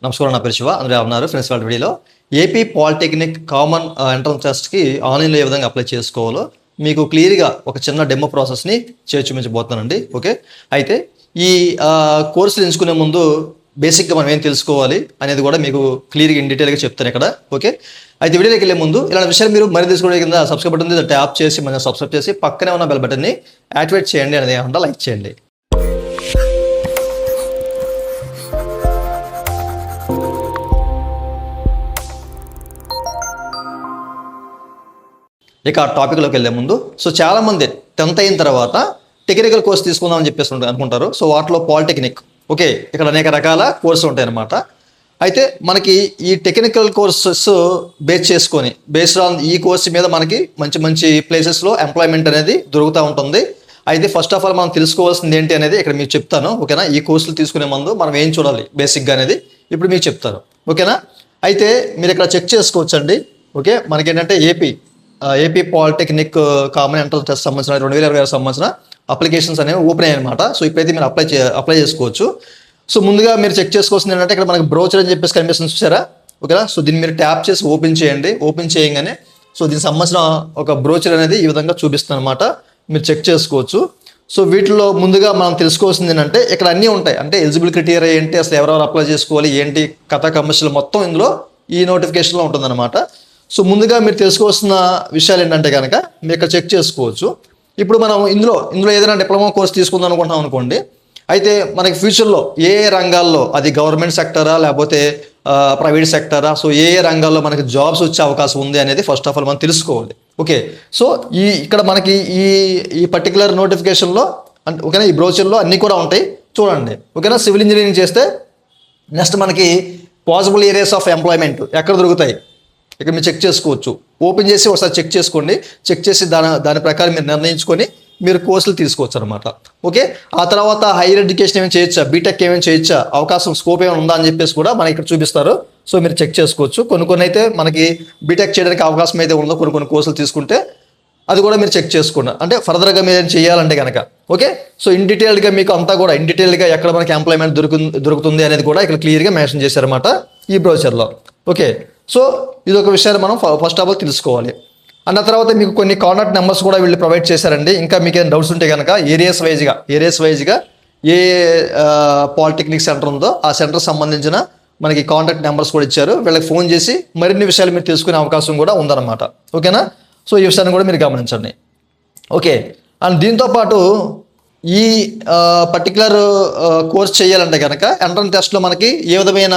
నమస్కారం, నా పేరు శివ. అందరూ ఉన్నారు ఫ్రెండ్స్. వాళ్ళ వీడియోలో ఏపీ పాలిటెక్నిక్ కామన్ ఎంట్రన్స్ టెస్ట్కి ఆన్లైన్లో ఏ విధంగా అప్లై చేసుకోవాలో మీకు క్లియర్గా ఒక చిన్న డెమో ప్రాసెస్ని చేసి చూపించబోతున్నానండి. ఓకే, అయితే ఈ కోర్సులు ఎంచుకునే ముందు బేసిక్గా మనం ఏం తెలుసుకోవాలి అనేది కూడా మీకు క్లియర్గా ఇన్ డీటెయిల్గా చెప్తాను ఇక్కడ. ఓకే, అయితే వీడియోకి వెళ్ళే ముందు ఇలాంటి విషయాలు మీరు మరి తెలుసుకోవడం కింద సబ్స్క్రైబ్ బటన్ ఉంది, ట్యాప్ చేసి మనం సబ్స్క్రైబ్ చేసి పక్కనే ఉన్న బెల్ బటన్ని యాక్టివేట్ చేయండి, అనేది ఏమన్నా లైక్ చేయండి. ఇక టాపిక్లోకి వెళ్ళే ముందు చాలామంది 10th అయిన తర్వాత టెక్నికల్ కోర్స్ తీసుకుందామని చెప్పేసి అనుకుంటారు. వాటిలో పాలిటెక్నిక్, ఓకే, ఇక్కడ అనేక రకాల కోర్సులు ఉంటాయి అన్నమాట. అయితే మనకి ఈ టెక్నికల్ కోర్సెస్ బేస్డ్ ఆన్ ఈ కోర్సు మీద మనకి మంచి మంచి ప్లేసెస్లో ఎంప్లాయ్మెంట్ అనేది దొరుకుతూ ఉంటుంది. అయితే ఫస్ట్ ఆఫ్ ఆల్ మనం తెలుసుకోవాల్సింది ఏంటి అనేది ఇక్కడ మీకు చెప్తాను. ఓకేనా, ఈ కోర్సులు తీసుకునే ముందు మనం ఏం చూడాలి బేసిక్గా అనేది ఇప్పుడు మీకు చెప్తాను. ఓకేనా, అయితే మీరు ఇక్కడ చెక్ చేసుకోవచ్చండి. ఓకే, మనకేంటంటే AP polytechnic common entrance test సంబంధించిన 2020 సంబంధించిన అప్లికేషన్స్ అనేవి ఓపెన్ అయ్యాయి అనమాట. ఇప్పుడైతే మీరు అప్లై చేసుకోవచ్చు. ముందుగా మీరు చెక్ చేసుకోవాల్సింది ఏంటంటే ఇక్కడ మనకి బ్రోచర్ అని చెప్పేసి కనిపిస్తుంది, చూసారా? ఓకేనా, దీన్ని మీరు ట్యాప్ చేసి ఓపెన్ చేయండి. ఓపెన్ చేయగానే దీనికి సంబంధించిన ఒక బ్రోచర్ అనేది ఈ విధంగా చూపిస్తుంది అనమాట. మీరు చెక్ చేసుకోవచ్చు. వీటిలో ముందుగా మనం తెలుసుకోవాల్సింది ఏంటంటే ఇక్కడ అన్నీ ఉంటాయి. అంటే ఎలిజిబుల్ క్రైటీరియా ఏంటి, అసలు ఎవరెవరు అప్లై చేసుకోవాలి, ఏంటి కథ కమర్షియల్ మొత్తం ఇందులో ఈ నోటిఫికేషన్లో ఉంటుందన్నమాట. ముందుగా మీరు తెలుసుకోవాల్సిన విషయాలు ఏంటంటే కనుక మీరు ఇక్కడ చెక్ చేసుకోవచ్చు. ఇప్పుడు మనం ఇందులో ఏదైనా డిప్లొమా కోర్స్ తీసుకుందాం అనుకుంటాం అనుకోండి. అయితే మనకి ఫ్యూచర్లో ఏ రంగాల్లో, అది గవర్నమెంట్ సెక్టరా లేకపోతే ప్రైవేట్ సెక్టరా, ఏ రంగాల్లో మనకి జాబ్స్ వచ్చే అవకాశం ఉంది అనేది ఫస్ట్ ఆఫ్ ఆల్ మనం తెలుసుకోవాలి. ఓకే, ఇక్కడ మనకి ఈ పర్టికులర్ నోటిఫికేషన్లో ఓకేనా, ఈ బ్రోచర్లో అన్నీ కూడా ఉంటాయి చూడండి. ఓకేనా, సివిల్ ఇంజనీరింగ్ చేస్తే నెక్స్ట్ మనకి పాసిబుల్ ఏరియాస్ ఆఫ్ ఎంప్లాయ్మెంట్ ఎక్కడ దొరుకుతాయి ఇక్కడ మీరు చెక్ చేసుకోవచ్చు. ఓపెన్ చేసి ఒకసారి చెక్ చేసుకోండి. చెక్ చేసి దాని ప్రకారం మీరు నిర్ణయించుకొని మీరు కోర్సులు తీసుకోవచ్చు అనమాట. ఓకే, ఆ తర్వాత హైయర్ ఎడ్యుకేషన్ ఏమైనా చేయొచ్చా, బీటెక్ ఏమైనా చేయొచ్చా, అవకాశం స్కోప్ ఏమైనా ఉందా అని చెప్పేసి కూడా మనకి ఇక్కడ చూపిస్తారు. మీరు చెక్ చేసుకోవచ్చు. కొన్ని అయితే మనకి బీటెక్ చేయడానికి అవకాశం అయితే ఉందో కొన్ని కోర్సులు తీసుకుంటే అది కూడా మీరు చెక్ చేసుకోండి. అంటే ఫర్దర్గా మీరు ఏం చేయాలంటే కనుక. ఓకే, ఇన్ డీటెయిల్డ్గా మీకు అంతా కూడా ఇన్ డీటెయిల్గా ఎక్కడ మనకి ఎంప్లాయ్మెంట్ దొరుకుతుంది అనేది కూడా ఇక్కడ క్లియర్గా మెన్షన్ చేశారన్నమాట ఈ బ్రౌచర్లో. ఓకే, ఇది ఒక విషయాన్ని మనం ఫస్ట్ ఆఫ్ ఆల్ తెలుసుకోవాలి. అన్న తర్వాత మీకు కొన్ని కాంటాక్ట్ నెంబర్స్ కూడా వీళ్ళు ప్రొవైడ్ చేశారండి. ఇంకా మీకు ఏమైనా డౌట్స్ ఉంటే కనుక ఏరియాస్ వైజ్గా ఏ పాలిటెక్నిక్ సెంటర్ ఉందో ఆ సెంటర్ సంబంధించిన మనకి కాంటాక్ట్ నెంబర్స్ కూడా ఇచ్చారు. వీళ్ళకి ఫోన్ చేసి మరిన్ని విషయాలు మీరు తెలుసుకునే అవకాశం కూడా ఉందన్నమాట. ఓకేనా, ఈ విషయాన్ని కూడా మీరు గమనించండి. ఓకే, అండ్ దీంతోపాటు ఈ పర్టికులర్ కోర్స్ చేయాలంటే కనుక ఎంట్రన్స్ టెస్ట్లో మనకి ఏ విధమైన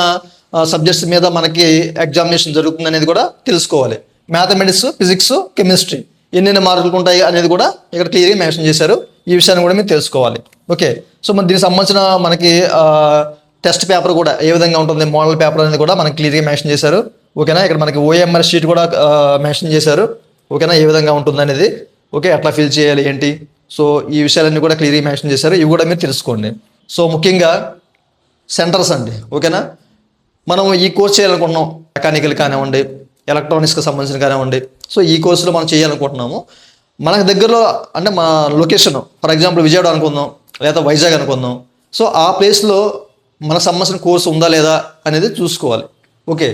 సబ్జెక్ట్స్ మీద మనకి ఎగ్జామినేషన్ జరుగుతుంది అనేది కూడా తెలుసుకోవాలి. మ్యాథమెటిక్స్, ఫిజిక్స్, కెమిస్ట్రీ ఎన్నెన్ని మార్కులు ఉంటాయి అనేది కూడా ఇక్కడ క్లియర్గా మెన్షన్ చేశారు. ఈ విషయాన్ని కూడా మీరు తెలుసుకోవాలి. ఓకే, మరి దీనికి సంబంధించిన మనకి టెస్ట్ పేపర్ కూడా ఏ విధంగా ఉంటుంది, మోడల్ పేపర్ అనేది కూడా మనకి క్లియర్గా మెన్షన్ చేశారు. ఓకేనా, ఇక్కడ మనకి ఓఎంఆర్ షీట్ కూడా మెన్షన్ చేశారు. ఓకేనా, ఏ విధంగా ఉంటుంది అనేది, ఓకే, ఎట్లా ఫిల్ చేయాలి ఏంటి, ఈ విషయాలన్నీ కూడా క్లియర్గా మెన్షన్ చేశారు. ఇవి కూడా మీరు తెలుసుకోండి. ముఖ్యంగా సెంటర్స్ అండి. ఓకేనా, మనం ఈ కోర్స్ చేయాలనుకుంటున్నాం, మెకానికల్ కానివ్వండి, ఎలక్ట్రానిక్స్కి సంబంధించిన కానివ్వండి. ఈ కోర్సులో మనం చేయాలనుకుంటున్నాము. మనకు దగ్గరలో అంటే మా లొకేషన్ ఫర్ ఎగ్జాంపుల్ విజయవాడ అనుకుందాం, లేదా వైజాగ్ అనుకుందాం. ఆ ప్లేస్లో మనకు సంబంధించిన కోర్సు ఉందా లేదా అనేది చూసుకోవాలి. ఓకే,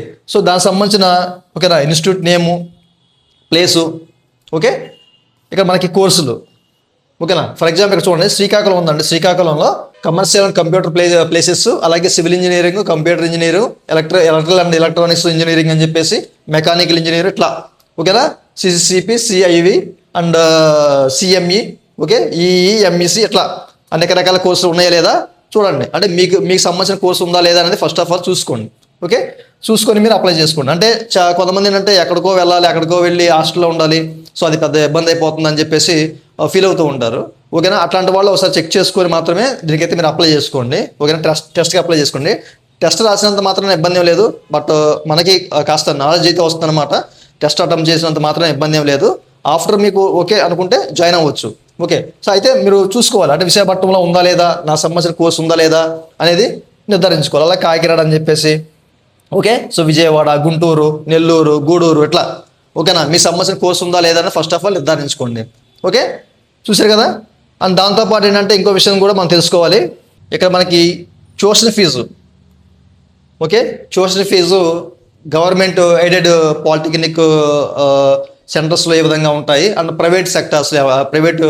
దానికి సంబంధించిన ఓకేనా ఇన్స్టిట్యూట్ నేము, ప్లేసు, ఓకే, ఇక్కడ మనకి కోర్సులు. ఓకేనా, ఫర్ ఎగ్జాంపుల్ ఇక్కడ చూడండి, శ్రీకాకుళం ఉందండి. శ్రీకాకుళంలో కమర్షియల్ అండ్ కంప్యూటర్ ప్లేసెస్, అలాగే civil engineering, computer engineering, electrical and electronics engineering అని చెప్పేసి, మెకానికల్ ఇంజనీర్ ఇట్లా. ఓకేనా, CCCP, CIV and CME, okay, EE, MEC ఇట్లా అనేక రకాల కోర్సులు ఉన్నాయా లేదా చూడండి. అంటే మీకు సంబంధించిన కోర్సు ఉందా లేదా అనేది ఫస్ట్ ఆఫ్ ఆల్ చూసుకోండి. ఓకే, చూసుకొని మీరు అప్లై చేసుకోండి. అంటే కొంతమంది ఏంటంటే ఎక్కడికో వెళ్ళాలి, ఎక్కడికో వెళ్ళి హాస్టల్లో ఉండాలి, అది పెద్ద ఇబ్బంది అయిపోతుంది అని చెప్పేసి ఫీల్ అవుతూ ఉంటారు. ఓకేనా, అట్లాంటి వాళ్ళు ఒకసారి చెక్ చేసుకొని మాత్రమే దీనికైతే మీరు అప్లై చేసుకోండి. ఓకేనా, టెస్ట్కి అప్లై చేసుకోండి. టెస్ట్ రాసినంత మాత్రమే ఇబ్బంది ఏం లేదు. బట్ మనకి కాస్త నాలెడ్జ్ అయితే వస్తుందన్నమాట. టెస్ట్ అటెంప్ట్ చేసినంత మాత్రమే ఇబ్బంది ఏం లేదు. ఆఫ్టర్ మీకు ఓకే అనుకుంటే జాయిన్ అవ్వచ్చు. ఓకే, అయితే మీరు చూసుకోవాలి, అంటే విశాఖపట్నంలో ఉందా లేదా, నా సంబంధించిన కోర్సు ఉందా లేదా అనేది నిర్ధారించుకోవాలి. అలా కాకినాడ అని చెప్పేసి, ఓకే, విజయవాడ, గుంటూరు, నెల్లూరు, గూడూరు ఇట్లా. ఓకేనా, మీ సంబంధించిన కోర్సు ఉందా లేదా అని ఫస్ట్ ఆఫ్ ఆల్ నిర్ధారించుకోండి. ఓకే, చూసారు కదా. అండ్ దాంతోపాటు ఏంటంటే ఇంకో విషయం కూడా మనం తెలుసుకోవాలి. ఇక్కడ మనకి tuition fee okay, tuition fee government aided polytechnic సెంటర్స్లో ఏ విధంగా ఉంటాయి అండ్ ప్రైవేట్ సెక్టార్స్ ప్రైవేట్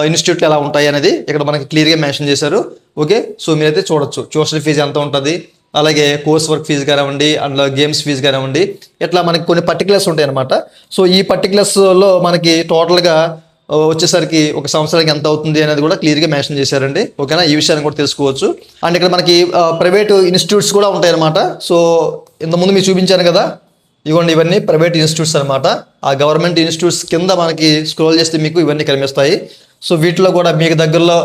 ఇన్స్టిట్యూట్లు ఎలా ఉంటాయి అనేది ఇక్కడ మనకి క్లియర్గా మెన్షన్ చేశారు. ఓకే, సో మీరైతే చూడొచ్చు ట్యూషన్ ఫీజు ఎంత ఉంటుంది, అలాగే కోర్స్ వర్క్ ఫీజు కానివ్వండి అండ్ గేమ్స్ ఫీజు కానివ్వండి, ఇట్లా మనకి కొన్ని పర్టికులర్స్ ఉంటాయి అనమాట. సో ఈ పర్టికులర్స్లో మనకి టోటల్గా వచ్చేసరికి ఒక సంవత్సరానికి ఎంత అవుతుంది అనేది కూడా క్లియర్గా మెన్షన్ చేశారండి. ఓకేనా, ఈ విషయాన్ని కూడా తెలుసుకోవచ్చు. అండ్ ఇక్కడ మనకి ప్రైవేట్ ఇన్స్టిట్యూట్స్ కూడా ఉంటాయి అనమాట. సో ఇంతకుముందు మీకు చూపించాను కదా, ఇవ్వండి ఇవన్నీ ప్రైవేట్ ఇన్స్టిట్యూట్స్ అనమాట. ఆ గవర్నమెంట్ ఇన్స్టిట్యూట్స్ కింద మనకి స్క్రోల్ చేస్తే మీకు ఇవన్నీ కనిపిస్తాయి. సో వీటిలో కూడా మీకు దగ్గరలో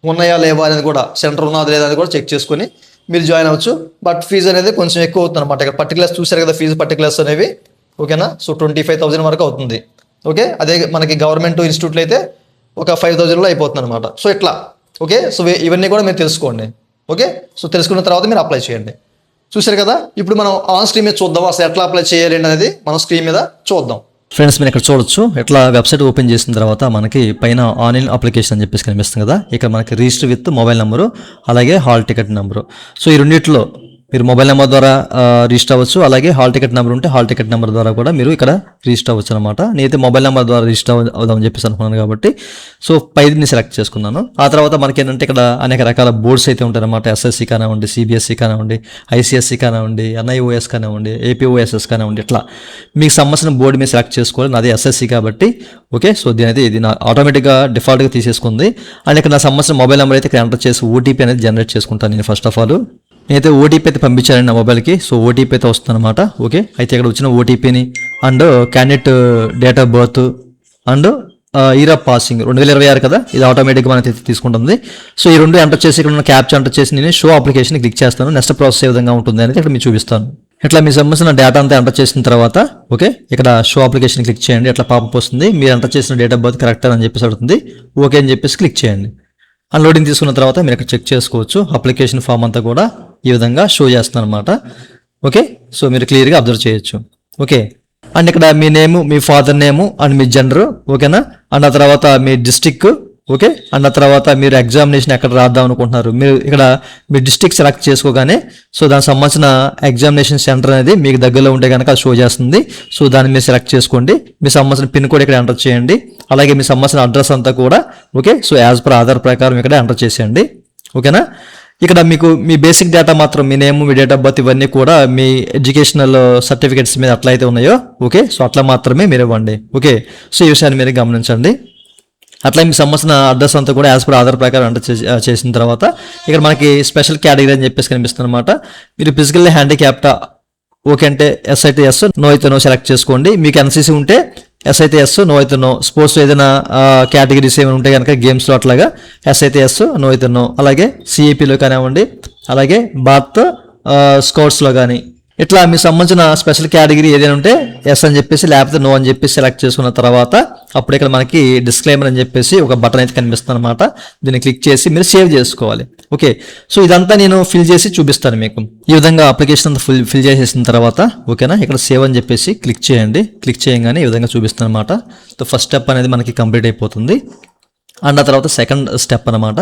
ఉన్నాయా లేవా అనేది కూడా, సెంటర్ ఉన్నదా లేదా అనేది కూడా చెక్ చేసుకొని మీరు జాయిన్ అవ్వచ్చు. బట్ ఫీజు అనేది కొంచెం ఎక్కువ అవుతుంది అనమాట. ఇక్కడ పర్టికులర్స్ చూసారు కదా, ఫీజు పర్టికులర్స్ అనేవి. ఓకేనా, సో 25,000 వరకు అవుతుంది. ఓకే, అదే మనకి గవర్నమెంట్ ఇన్స్టిట్యూట్లో అయితే ఒక 5,000లో అయిపోతుంది అనమాట. సో ఇట్లా ఓకే, సో ఇవన్నీ కూడా మీరు తెలుసుకోండి. ఓకే, సో తెలుసుకున్న తర్వాత మీరు అప్లై చేయండి. చూసారు కదా, ఇప్పుడు మనం ఆన్ స్క్రీన్ మీద చూద్దాం అసలు ఎట్లా అప్లై చేయాలి అనేది మనం స్క్రీన్ మీద చూద్దాం. ఫ్రెండ్స్, మీరు ఇక్కడ చూడొచ్చు, ఇట్లా వెబ్సైట్ ఓపెన్ చేసిన తర్వాత మనకి పైన ఆన్లైన్ అప్లికేషన్ అని చెప్పేసి కనిపిస్తుంది కదా. ఇక్కడ మనకి రిజిస్టర్ విత్ మొబైల్ నెంబరు అలాగే హాల్ టికెట్ నెంబరు. సో ఈ రెండిట్లో మీరు మొబైల్ నెంబర్ ద్వారా రిజిస్టర్ అవ్వచ్చు, అలాగే హాల్ టికెట్ నెంబర్ ఉంటే హాల్ టికెట్ నెంబర్ ద్వారా కూడా మీరు ఇక్కడ రిజిస్టర్ అవ్వచ్చు అనమాట. నేనైతే మొబైల్ నెంబర్ ద్వారా రిజిస్టర్ అవుదామని చెప్పేసి అనుకున్నాను కాబట్టి సో 5ని సెలెక్ట్ చేసుకున్నాను. ఆ తర్వాత మనకి ఏంటంటే ఇక్కడ అనేక రకాల బోర్డ్స్ అయితే ఉంటాయి అనమాట. ఎస్ఎస్సి కానివ్వండి, సిబిఎస్ఈ కానివ్వండి, ఐసిఎస్సి కానివ్వండి, ఎన్ఐఓఎస్ కానివ్వండి, ఏపీఓఎస్ఎస్ కానివ్వండి, ఇట్లా మీకు సంబంధించిన బోర్డు మీరు సెలెక్ట్ చేసుకోవాలి. నాది ఎస్ఎస్సి కాబట్టి ఓకే, సో దీని ఇది నా ఆటోమేటిక్గా డిఫాల్ట్గా తీసేసుకుంది. అండ్ ఇక్కడ నా సంబంధించిన మొబైల్ నెంబర్ అయితే ఇక్కడ ఎంటర్ చేసి ఓటీపీ అనేది జనరేట్ చేసుకుంటాను నేను. ఫస్ట్ ఆఫ్ ఆల్ నేనైతే ఓటీపీ అయితే పంపించాను నా మొబైల్కి. సో ఓటీపీ అయితే వస్తుంది అనమాట. ఓకే, అయితే ఇక్కడ వచ్చిన ఓటీపీని and candidate date of birth and year of passing 2026 కదా, ఇది ఆటోమేటిక్గా మనకి తీసుకుంటుంది. సో ఈ రెండు ఎంటర్ చేసి ఇక్కడ ఉన్న క్యాప్చర్ ఎంటర్ చేసి నేను షో అప్లికేషన్ క్లిక్ చేస్తాను. నెక్స్ట్ ప్రాసెస్ ఏ విధంగా ఉంటుంది అనేది ఇక్కడ మీకు చూపిస్తాను. ఇట్లా మీ సంబంధించిన డేటా అంతా ఎంటర్ చేసిన తర్వాత ఓకే, ఇక్కడ షో అప్లికేషన్ క్లిక్ చేయండి. ఇట్లా పాపప్ వస్తుంది. మీరు ఎంటర్ చేసిన డేట్ ఆఫ్ బర్త్ కరెక్ట్ అని చెప్పేసి అడుగుతుంది. ఓకే అని చెప్పేసి క్లిక్ చేయండి. అండ్ లోడింగ్ తీసుకున్న తర్వాత మీరు ఇక్కడ చెక్ చేసుకోవచ్చు. అప్లికేషన్ ఫామ్ అంతా కూడా ఈ విధంగా షో చేస్తుంది అనమాట. ఓకే, సో మీరు క్లియర్గా అబ్జర్వ్ చేయొచ్చు. ఓకే, అండ్ ఇక్కడ మీ నేము, మీ ఫాదర్ నేము అండ్ మీ జెండర్. ఓకేనా, అండ్ ఆ తర్వాత మీ డిస్టిక్. ఓకే, అండ్ ఆ తర్వాత మీరు ఎగ్జామినేషన్ ఎక్కడ రాద్దాం అనుకుంటున్నారు, మీరు ఇక్కడ మీ డిస్ట్రిక్ట్ సెలెక్ట్ చేసుకోగానే సో దానికి సంబంధించిన ఎగ్జామినేషన్ సెంటర్ అనేది మీకు దగ్గరలో ఉంటే కనుక షో చేస్తుంది. సో దాన్ని మీరు సెలెక్ట్ చేసుకోండి. మీ సంబంధించిన పిన్ కోడ్ ఇక్కడ ఎంటర్ చేయండి. అలాగే మీ సంబంధించిన అడ్రస్ అంతా కూడా okay, so as per Aadhaar ప్రకారం ఇక్కడ ఎంటర్ చేసేయండి. ఓకేనా, ఇక్కడ మీకు మీ బేసిక్ డేటా మాత్రం మీ నేమ్, మీ డేట్ ఆఫ్ బర్త్ ఇవన్నీ కూడా మీ ఎడ్యుకేషనల్ సర్టిఫికేట్స్ మీద అట్లా అయితే ఉన్నాయో ఓకే, సో అట్లా మాత్రమే మీరు ఇవ్వండి. ఓకే, సో ఈ విషయాన్ని మీరు గమనించండి. అట్లా మీకు సంబంధించిన అడ్రస్ అంతా కూడా యాజ్ పర్ ఆధార్ ప్రకారం ఎంటర్ చేసిన తర్వాత ఇక్కడ మనకి స్పెషల్ కేటగిరీ అని చెప్పేసి కనిపిస్తుంది అనమాట. మీరు ఫిజికల్లీ హ్యాండిక్యాప్టా ఓకే అంటే ఎస్ అయితే ఎస్, నో అయితే నో సెలెక్ట్ చేసుకోండి. మీకు ఎన్సీసీ ఉంటే ఎస్ అయితే ఎస్, నో అయితే నో. స్పోర్ట్స్ ఏదైనా కేటగిరీస్ ఏమైనా ఉంటే కనుక గేమ్స్లో అట్లాగా ఎస్ అయితే ఎస్, నో అయితే నో. అలాగే సిఏపిలో కానివ్వండి, అలాగే భారత్ స్కౌట్స్లో కానీ ఇట్లా మీకు సంబంధించిన స్పెషల్ కేటగిరీ ఏదైనా ఉంటే ఎస్ అని చెప్పేసి లేకపోతే నో అని చెప్పేసి సెలెక్ట్ చేసుకున్న తర్వాత అప్పుడు ఇక్కడ మనకి డిస్క్లైమర్ అని చెప్పేసి ఒక బటన్ అయితే కనిపిస్తుంది అనమాట. దీన్ని క్లిక్ చేసి మీరు సేవ్ చేసుకోవాలి. ఓకే, సో ఇదంతా నేను ఫిల్ చేసి చూపిస్తాను మీకు. ఈ విధంగా అప్లికేషన్ అంతా ఫిల్ చేసేసిన తర్వాత ఓకేనా, ఇక్కడ సేవ్ అని చెప్పేసి క్లిక్ చేయండి. క్లిక్ చేయగానే ఈ విధంగా చూపిస్తాను అనమాట. సో ఫస్ట్ స్టెప్ అనేది మనకి కంప్లీట్ అయిపోతుంది. అండ్ ఆ తర్వాత సెకండ్ స్టెప్ అనమాట.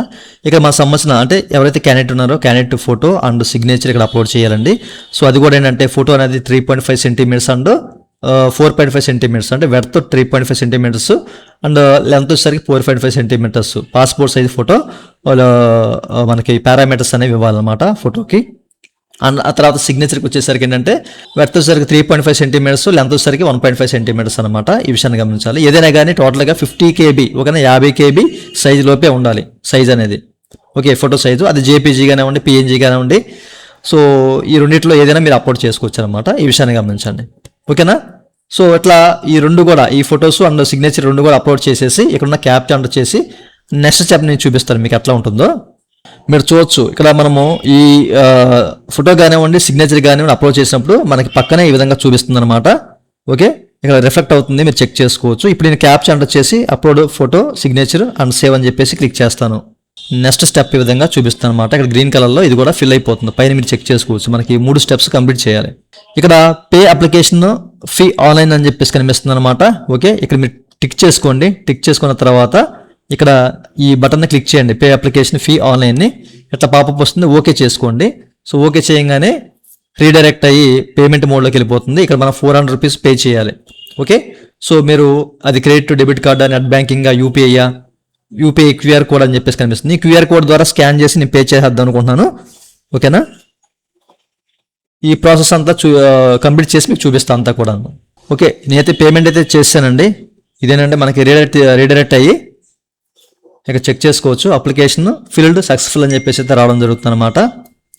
ఇక్కడ మనకు సంబంధించిన అంటే ఎవరైతే క్యాండిడేట్ ఉన్నారో క్యాండిడేట్ ఫోటో అండ్ సిగ్నేచర్ ఇక్కడ అప్లోడ్ చేయాలండి. సో అది కూడా ఏంటంటే ఫోటో అనేది 3.5 సెంటీమీటర్స్ అండ్ 4.5 సెంటీమీటర్స్ అంటే వెడత్ 3.5 సెంటీమీటర్స్ అండ్ లెంత్ వచ్చేసరికి 4.5 సెంటీమీటర్స్. పాస్పోర్ట్ సైజ్ ఫోటో మనకి పారామీటర్స్ అనేవి ఇవ్వాలన్నమాట ఫోటోకి. అండ్ ఆ తర్వాత సిగ్నేచర్కి వచ్చేసరికి ఏంటంటే వెడత్ వచ్చేసరికి 3.5 సెంటీమీటర్స్, లెంత్ వచ్చేసరికి 1.5 సెంటీమీటర్స్ అనమాట. ఈ విషయాన్ని గమనించాలి. ఏదైనా కానీ టోటల్గా 50 KB ఓకేనా, 50 KB సైజు లోపే ఉండాలి సైజ్ అనేది. ఓకే, ఫోటో సైజు అది జేపీజీ కానివ్వండి, పిఎన్జీ కానివ్వండి. సో ఈ రెండిట్లో ఏదైనా మీరు అప్లోడ్ చేసుకోవచ్చు అనమాట. ఈ విషయాన్ని గమనించండి. ఓకేనా, సో ఇట్లా ఈ రెండు కూడా ఈ ఫొటోస్ అండ్ సిగ్నేచర్ రెండు కూడా అప్లోడ్ చేసేసి ఇక్కడున్న క్యాప్చర్ ఎంటర్ చేసి నెక్స్ట్ స్టెప్ నేను చూపిస్తాను మీకు ఎట్లా ఉంటుందో. మీరు చూడొచ్చు ఇక్కడ మనము ఈ ఫోటో కానివ్వండి, సిగ్నేచర్ కానివ్వండి అప్లోడ్ చేసినప్పుడు మనకి పక్కనే ఈ విధంగా చూపిస్తుంది అనమాట. ఓకే, ఇక్కడ రిఫ్లెక్ట్ అవుతుంది, మీరు చెక్ చేసుకోవచ్చు. ఇప్పుడు నేను క్యాప్చర్ ఎంటర్ చేసి upload photo, signature and save అని చెప్పేసి క్లిక్ చేస్తాను. నెక్స్ట్ స్టెప్ ఈ విధంగా చూపిస్తాను అనమాట. ఇక్కడ గ్రీన్ కలర్లో ఇది కూడా ఫిల్ అయిపోతుంది. పైన మీరు చెక్ చేసుకోవచ్చు. మనకి 3 స్టెప్స్ కంప్లీట్ చేయాలి. ఇక్కడ పే అప్లికేషన్ ఫీ ఆన్లైన్ అని చెప్పేసి కనిపిస్తుంది అనమాట. ఓకే, ఇక్కడ మీరు టిక్ చేసుకోండి. టిక్ చేసుకున్న తర్వాత ఇక్కడ ఈ బటన్ని క్లిక్ చేయండి, పే అప్లికేషన్ ఫీ ఆన్లైన్ని. ఇట్లా పాపప్ వస్తుంది, ఓకే చేసుకోండి. సో ఓకే చేయగానే రీడైరెక్ట్ అయ్యి పేమెంట్ మోడ్లోకి వెళ్ళిపోతుంది. ఇక్కడ మనం 400 రూపీస్ పే చేయాలి. ఓకే, సో మీరు అది క్రెడిట్ డెబిట్ కార్డా, net banking, UPI QR code అని చెప్పేసి కనిపిస్తుంది. ఈ క్యూఆర్ కోడ్ ద్వారా స్కాన్ చేసి నేను పే చేసేద్దాం అనుకుంటున్నాను. ఓకేనా, ఈ ప్రాసెస్ అంతా కంప్లీట్ చేసి మీకు చూపిస్తాను అంతా కూడా. ఓకే, నేనైతే పేమెంట్ అయితే చేశానండి. ఇదేనంటే మనకి రీడైరెక్ట్ అయ్యి ఇక్కడ చెక్ చేసుకోవచ్చు. అప్లికేషన్ ఫిల్డ్ సక్సెస్ఫుల్ అని చెప్పేసి అయితే రావడం జరుగుతుంది అనమాట.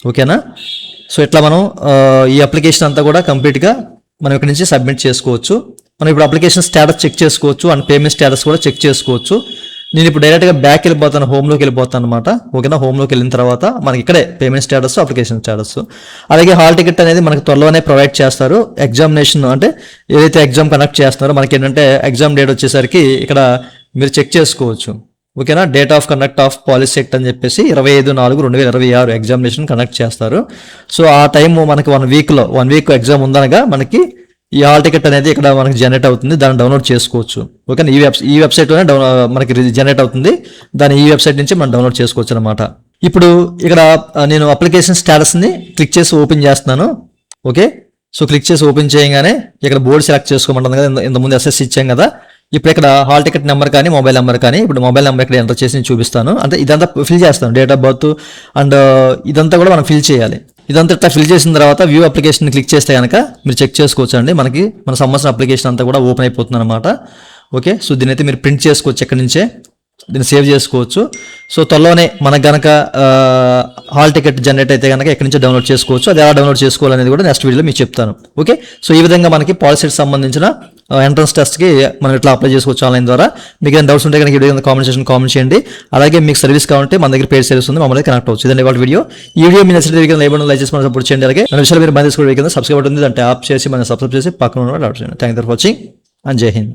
ఓకేనా, సో ఇట్లా మనం ఈ అప్లికేషన్ అంతా కూడా కంప్లీట్గా మనం ఇక్కడ నుంచి సబ్మిట్ చేసుకోవచ్చు. మనం ఇప్పుడు అప్లికేషన్ స్టేటస్ చెక్ చేసుకోవచ్చు అండ్ పేమెంట్ స్టేటస్ కూడా చెక్ చేసుకోవచ్చు. నేను ఇప్పుడు డైరెక్ట్గా బ్యాక్ వెళ్ళిపోతాను, హోమ్లోకి వెళ్ళిపోతాను అనమాట. ఓకేనా, హోమ్లోకి వెళ్ళిన తర్వాత మనకి ఇక్కడే పేమెంట్ స్టేటస్, అప్లికేషన్ స్టేటస్, అలాగే హాల్ టికెట్ అనేది మనకి త్వరలోనే ప్రొవైడ్ చేస్తారు. ఎగ్జామినేషన్ అంటే ఏదైతే ఎగ్జామ్ కండక్ట్ చేస్తున్నారో మనకి ఏంటంటే ఎగ్జామ్ డేట్ వచ్చేసరికి ఇక్కడ మీరు చెక్ చేసుకోవచ్చు. ఓకేనా, date of conduct of policy sect అని చెప్పేసి 25/4/2026 ఎగ్జామినేషన్ కండక్ట్ చేస్తారు. సో ఆ టైం మనకి 1 వీక్ ఎగ్జామ్ ఉందనగా మనకి ఈ హాల్ టికెట్ అనేది ఇక్కడ మనకి జనరేట్ అవుతుంది. దాన్ని డౌన్లోడ్ చేసుకోవచ్చు. ఓకేనా, ఈ వెబ్సైట్లోనే మనకి జనరేట్ అవుతుంది. దాన్ని ఈ వెబ్సైట్ నుంచి మనం డౌన్లోడ్ చేసుకోవచ్చు అనమాట. ఇప్పుడు ఇక్కడ నేను అప్లికేషన్ స్టేటస్ని క్లిక్ చేసి ఓపెన్ చేస్తున్నాను. ఓకే, సో క్లిక్ చేసి ఓపెన్ చేయగానే ఇక్కడ బోర్డు సెలెక్ట్ చేసుకోమంటుంది కదా. ఇంతకుముందు ఎస్ఎస్ ఇచ్చాం కదా. ఇప్పుడు ఇక్కడ హాల్ టికెట్ నెంబర్ కానీ మొబైల్ నెంబర్ కానీ, ఇప్పుడు మొబైల్ నెంబర్ ఇక్కడ ఎంటర్ చేసి నేను చూపిస్తాను. అంటే ఇదంతా ఫిల్ చేస్తాను, డేట్ ఆఫ్ బర్త్ అండ్ ఇదంతా కూడా మనం ఫిల్ చేయాలి. ఇదంతా ఇట్లా ఫిల్ చేసిన తర్వాత వ్యూ అప్లికేషన్ క్లిక్ చేస్తే కనుక మీరు చెక్ చేసుకోవచ్చు అండి. మనకి మన సంబంధించిన అప్లికేషన్ అంతా కూడా ఓపెన్ అయిపోతుంది అనమాట. ఓకే, సో దీని అయితే మీరు ప్రింట్ చేసుకోవచ్చు, ఎక్కడి నుంచే దీన్ని సేవ్ చేసుకోవచ్చు. సో త్వరలోనే మనకు గనక హాల్ టికెట్ జనరేట్ అయితే కనుక ఎక్కడి నుంచి డౌన్లోడ్ చేసుకోవచ్చు. అది ఎలా డౌన్లోడ్ చేసుకోవాలనేది కూడా నెక్స్ట్ వీడియోలో మీకు చెప్తాను. ఓకే, సో ఈ విధంగా మనకి పాలసీకి సంబంధించిన ఎంట్రన్స్ టెస్ట్కి మనం ఇట్లా అప్లై చేసుకోవచ్చు ఆన్లైన్ ద్వారా. మీకు ఏమైనా డౌట్స్ ఉంటే కనుక వీడియో కామెంట్ చేయండి. అలాగే మీకు సర్వీస్ కావాలంటే మన దగ్గర పేడ్ సర్వీస్ ఉంది, మమ్మల్ని కనెక్ట్ అవచ్చు. ఇదండి వాళ్ళ వీడియో. ఈ వీడియో మీ నచ్చితే లైక్ చేసి మనం సపోర్ట్ చేయండి. అలాగే మన విషయాలు మీరు మన తీసుకోవడం సబ్స్క్రైబ్ ఉంటుంది, అంటే యాప్ చేసి మనం సబ్స్క్రైబ్ చేసి పక్కన ఉన్న చేయండి. Thank you for watching and జై హింద్.